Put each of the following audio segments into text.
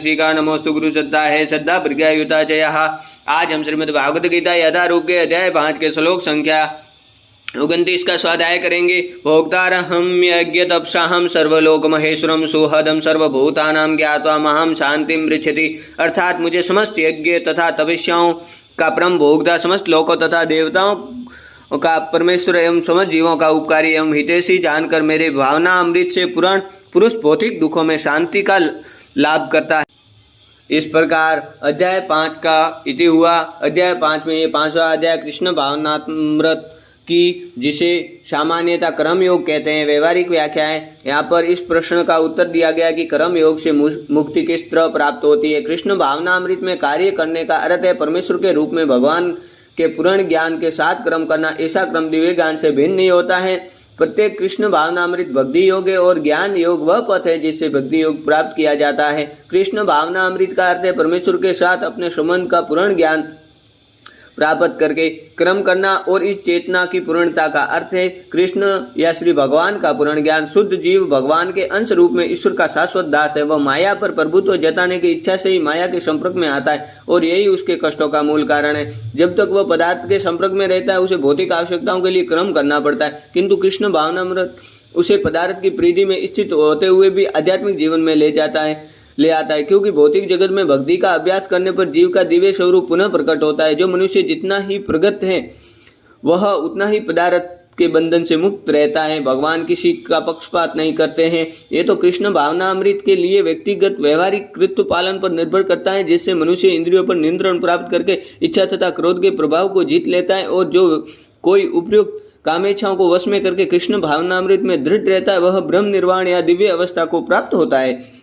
कृषिका नमोस्तु गुरु श्रद्धा है श्रद्धा प्रज्ञा युता जया। आज हम श्रीमद् भागवत गीता यथारूप के अध्याय 5 के श्लोक संख्या 29 का स्वाध्याय करेंगे। भोक्तारहं यज्ञ तपसाहं सर्वलोक महेश्वरम सुहदम सर्वभूतानां ज्ञात्वा महां शांतिं पृच्छति। अर्थात मुझे समस्त यज्ञ तथा तपस्याओं का परम भोक्ता, समस्त लोकों तथा देवताओं का परमेश्वर एवं समस्त जीवों का उपकारी एवं हितैषी जानकर मेरे भावना अमृत से पुरुष भौतिक दुखों में शांति का लाभ करता है। इस प्रकार अध्याय 5 का इति हुआ। अध्याय 5 में ये 5वां अध्याय कृष्ण भावनामृत की, जिसे सामान्यतः कर्म योग कहते हैं, व्यवहारिक व्याख्या है। यहाँ पर इस प्रश्न का उत्तर दिया गया कि कर्म योग से मुक्ति किस तरह प्राप्त होती है। कृष्ण भावनामृत में कार्य करने का अर्थ है परमेश्वर के रूप में भगवान के पूर्ण ज्ञान के साथ कर्म करना। ऐसा क्रम दिव्य ज्ञान से भिन्न नहीं होता है। प्रत्येक कृष्ण भावनामृत भक्ति योग है और ज्ञान योग वह पथ है जिससे भक्ति योग प्राप्त किया जाता है। कृष्ण भावनामृत का अर्थ है परमेश्वर के साथ अपने संबंध का पूर्ण ज्ञान प्राप्त करके कर्म करना, और इस चेतना की पूर्णता का अर्थ है कृष्ण या श्री भगवान का पूर्ण ज्ञान। शुद्ध जीव भगवान के अंश रूप में ईश्वर का शाश्वत दास है। वह माया पर प्रभुत्व जताने की इच्छा से ही माया के संपर्क में आता है और यही उसके कष्टों का मूल कारण है। जब तक वह पदार्थ के संपर्क में रहता है उसे भौतिक आवश्यकताओं के लिए कर्म करना पड़ता है, किंतु कृष्ण भावनामृत उसे पदार्थ की प्रीति में स्थित होते हुए भी आध्यात्मिक जीवन में ले आता है, क्योंकि भौतिक जगत में भक्ति का अभ्यास करने पर जीव का दिव्य स्वरूप पुनः प्रकट होता है। जो मनुष्य जितना ही प्रगत है वह उतना ही पदार्थ के बंधन से मुक्त रहता है। भगवान किसी का पक्षपात नहीं करते हैं। ये तो कृष्ण भावनामृत के लिए व्यक्तिगत व्यवहारिक कृत्य पालन पर निर्भर करता है, जिससे मनुष्य इंद्रियों पर नियंत्रण प्राप्त करके इच्छा तथा क्रोध के प्रभाव को जीत लेता है, और जो कोई उपयुक्त कामेच्छाओं को वश में करके कृष्ण भावनामृत में दृढ़ रहता है वह ब्रह्म निर्वाण या दिव्य अवस्था को प्राप्त होता है।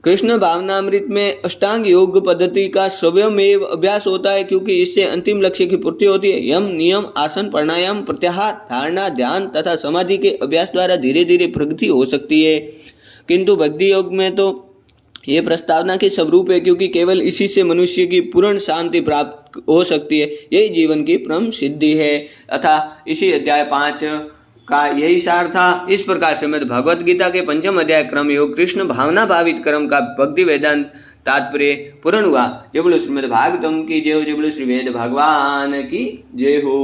कृष्ण भावनामृत में अष्टांग योग पद्धति का स्वयमेव अभ्यास होता है, क्योंकि इससे अंतिम लक्ष्य की पूर्ति होती है। यम, नियम, आसन, प्राणायाम, प्रत्याहार, धारणा, ध्यान तथा समाधि के अभ्यास द्वारा धीरे धीरे प्रगति हो सकती है। किंतु भक्ति योग में तो ये प्रस्तावना के स्वरूप है, क्योंकि केवल इसी से मनुष्य की पूर्ण शांति प्राप्त हो सकती है। यही जीवन की परम सिद्धि है। अतः इसी अध्याय 5 का यही सार था। इस प्रकार श्रीमद् भगवत गीता के 5वें अध्याय क्रम योग कृष्ण भावना भावित कर्म का भक्ति वेदांत तात्पर्य पूर्ण हुआ। जय बोलो श्रीमद् भागवतम की जय हो, जय बोलो श्री वेद भगवान की जय हो।